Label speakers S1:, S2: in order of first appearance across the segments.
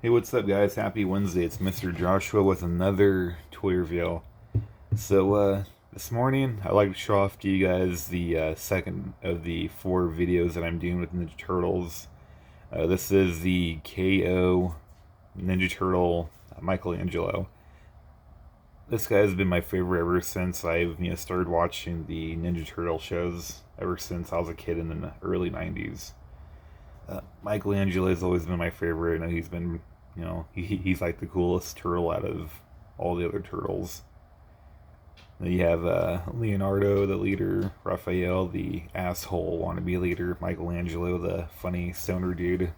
S1: Hey, what's up, guys? Happy Wednesday. It's Mr. Joshua with another toy reveal. This morning, I'd like to show off to you guys the second of the 4 videos that I'm doing with Ninja Turtles. This is the KO Ninja Turtle Michelangelo. This guy has been my favorite ever since I've started watching the Ninja Turtle shows ever since I was a kid in the early 90s. Michelangelo has always been my favorite. I know he's been, he's like the coolest turtle out of all the other turtles. Then you have Leonardo, the leader, Raphael, the asshole wannabe leader, Michelangelo, the funny stoner dude.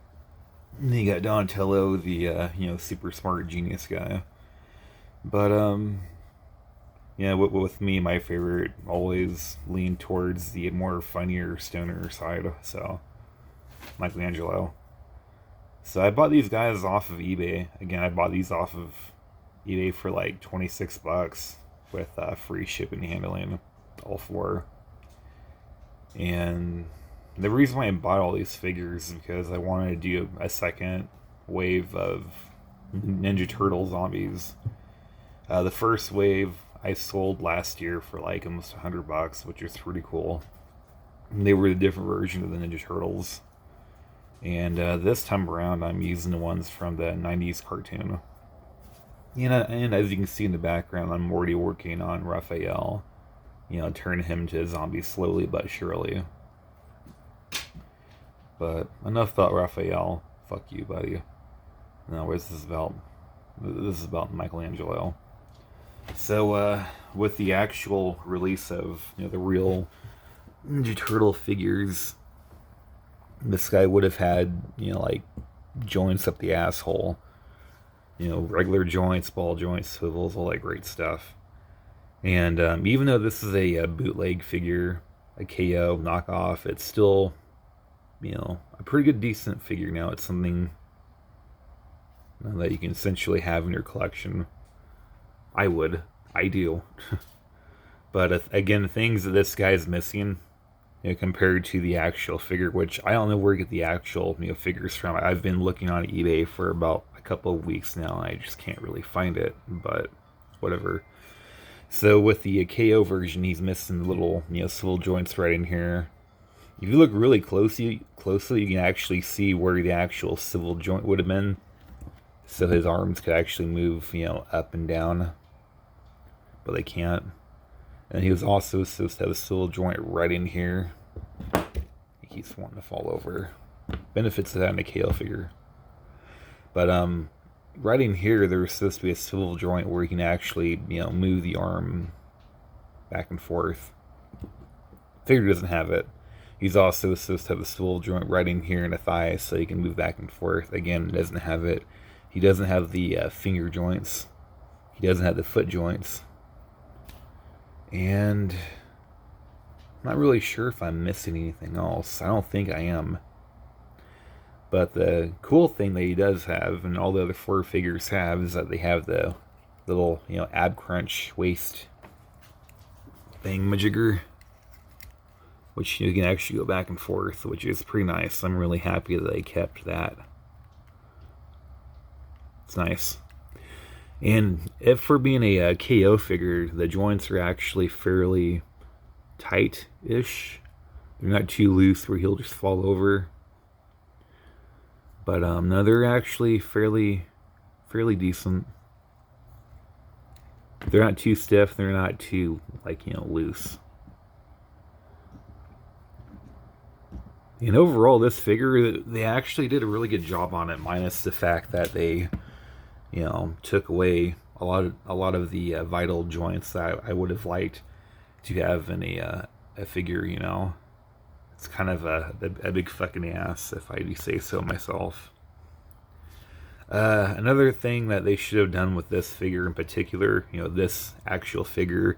S1: And then you got Donatello, the super smart genius guy. But with me, my favorite always leaned towards the more funnier stoner side. So Michelangelo. So I bought these guys off of eBay. Again, I bought these off of eBay for like $26 with free shipping and handling, all 4. And the reason why I bought all these figures is because I wanted to do a second wave of Ninja Turtle zombies. The first wave I sold last year for like almost $100, which is pretty cool. And they were a different version of the Ninja Turtles. And this time around, I'm using the ones from the 90s cartoon. And as you can see in the background, I'm already working on Raphael. Turning him to a zombie slowly but surely. But enough about Raphael. Fuck you, buddy. Now, what is this about? This is about Michelangelo. So, with the actual release of the real Ninja Turtle figures, this guy would have had, like joints up the asshole. Regular joints, ball joints, swivels, all that great stuff. And even though this is a bootleg figure, a KO knockoff, it's still, a pretty good, decent figure now. It's something that you can essentially have in your collection. I do. But again, things that this guy's missing, compared to the actual figure, which I don't know where to get the actual figures from. I've been looking on eBay for about a couple of weeks now, and I just can't really find it. But whatever. So with the KO version, he's missing the little swivel joints right in here. If you look really closely, you can actually see where the actual swivel joint would have been. So his arms could actually move, up and down, but they can't. And he was also supposed to have a swivel joint right in here. He keeps wanting to fall over. Benefits of having a KO figure. But right in here, there was supposed to be a swivel joint where he can actually, move the arm back and forth. Figure doesn't have it. He's also supposed to have a swivel joint right in here in the thigh so he can move back and forth. Again, doesn't have it. He doesn't have the finger joints. He doesn't have the foot joints. And I'm not really sure if I'm missing anything else. I don't think I am. But the cool thing that he does have, and all the other 4 figures have, is that they have the little, ab crunch waist thingamajigger, which you can actually go back and forth, which is pretty nice. I'm really happy that they kept that. It's nice. And if for being a KO figure, the joints are actually fairly tight-ish. They're not too loose where he'll just fall over. But no, they're actually fairly decent. They're not too stiff. They're not too loose. And overall, this figure, they actually did a really good job on it, minus the fact that they took away a lot of the vital joints that I would have liked to have in a figure. It's kind of a big fucking ass, if I do say so myself. Another thing that they should have done with this figure in particular, this actual figure,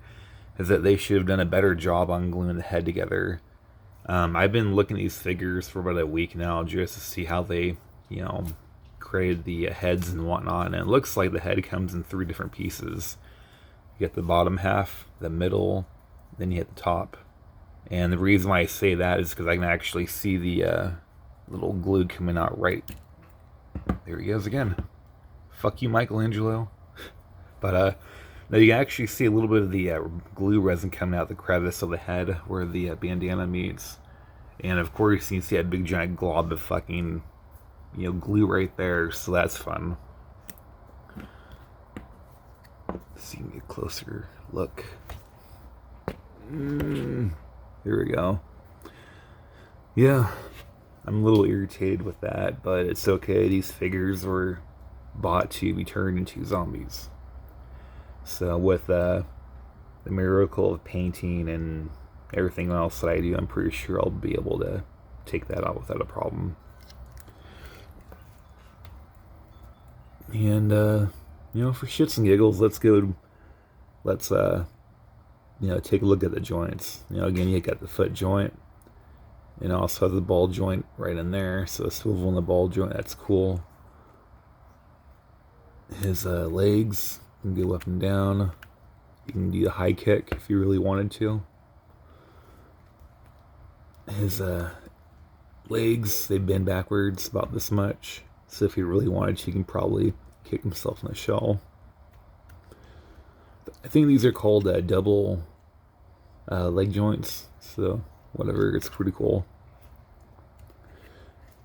S1: is that they should have done a better job on gluing the head together. I've been looking at these figures for about a week now just to see how they, created the heads and whatnot, and it looks like the head comes in 3 different pieces. You get the bottom half, the middle, then you hit the top. And the reason why I say that is because I can actually see the little glue coming out right. There he goes again. Fuck you, Michelangelo. But now you can actually see a little bit of the glue resin coming out the crevice of the head where the bandana meets. And of course, you can see that big giant glob of fucking, glue right there. So that's fun. So you can get a closer look. Here we go. Yeah, I'm a little irritated with that, but it's okay. These figures were bought to be turned into zombies. So with the miracle of painting and everything else that I do, I'm pretty sure I'll be able to take that out without a problem. And for shits and giggles, let's take a look at the joints. Again, you got the foot joint, and also the ball joint right in there. So the swivel in the ball joint, that's cool. His legs can go up and down. You can do the high kick if you really wanted to. His legs, they bend backwards about this much. So if he really wanted to, he can probably kick himself in the shell. I think these are called double leg joints. So whatever, it's pretty cool.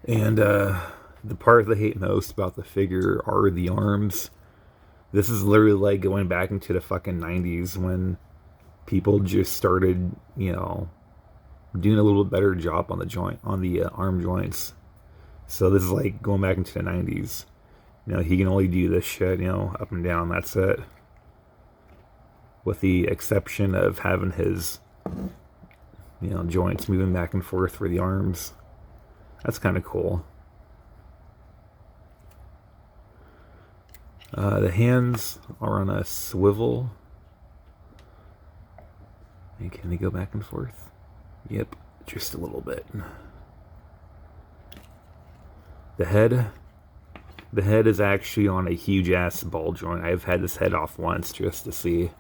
S1: And the part that I hate most about the figure are the arms. This is literally like going back into the fucking 90s when people just started, doing a little bit better job on the arm joints. So this is like going back into the 90s. He can only do this shit, up and down, that's it. With the exception of having his, joints moving back and forth for the arms. That's kind of cool. The hands are on a swivel. And can they go back and forth? Yep, just a little bit. The head is actually on a huge ass ball joint. I've had this head off once just to see.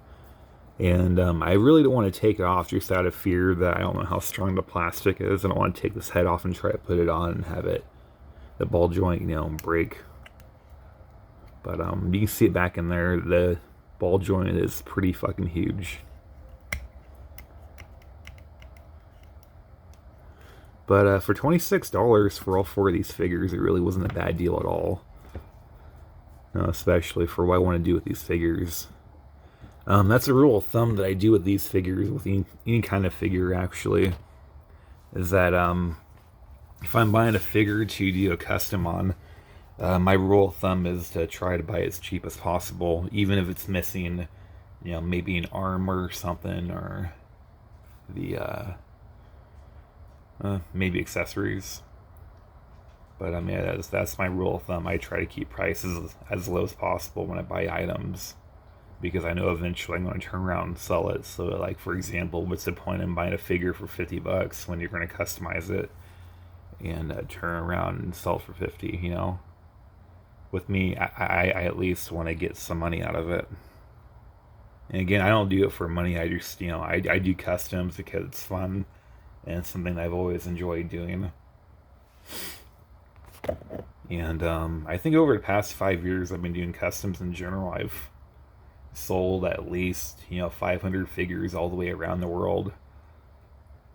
S1: And I really don't want to take it off just out of fear that I don't know how strong the plastic is. I don't want to take this head off and try to put it on and have the ball joint, break. But you can see it back in there. The ball joint is pretty fucking huge. But for $26 for all four of these figures, it really wasn't a bad deal at all. Especially for what I want to do with these figures. That's a rule of thumb that I do with these figures, with any kind of figure actually, is that if I'm buying a figure to do a custom on, my rule of thumb is to try to buy it as cheap as possible, even if it's missing, maybe an arm or something, or the maybe accessories. But I mean, that's my rule of thumb. I try to keep prices as low as possible when I buy items, because I know eventually I'm going to turn around and sell it. So, like, for example, what's the point in buying a figure for $50 when you're going to customize it and turn around and sell it for $50? With me, I at least want to get some money out of it. And again, I don't do it for money. I just, I do customs because it's fun and it's something I've always enjoyed doing. And I think over the past 5 years I've been doing customs in general, I've sold at least 500 figures all the way around the world,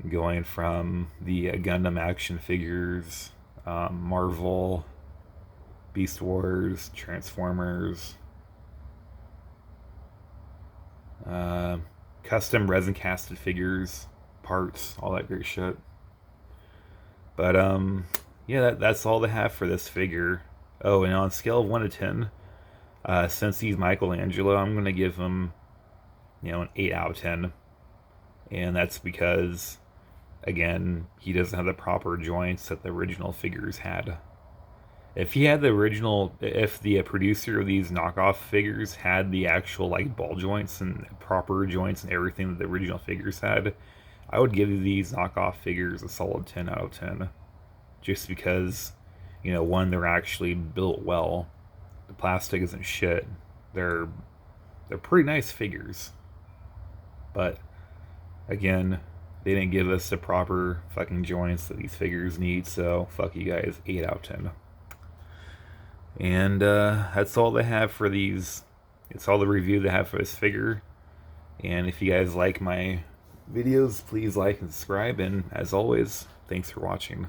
S1: going from the Gundam action figures, Marvel, Beast Wars, Transformers, custom resin casted figures, parts, all that great shit. But yeah, that's all they have for this figure. Oh, and on a scale of 1 to 10, since he's Michelangelo, I'm going to give him, an 8 out of 10. And that's because, again, he doesn't have the proper joints that the original figures had. If the producer of these knockoff figures had the actual, ball joints and proper joints and everything that the original figures had, I would give these knockoff figures a solid 10 out of 10. Just because, one, they're actually built well. The plastic isn't shit. They're pretty nice figures. But, again, they didn't give us the proper fucking joints that these figures need, so fuck you guys, 8 out of 10. And that's all they have for these. It's all the review they have for this figure. And if you guys like my videos, please like and subscribe. And as always, thanks for watching.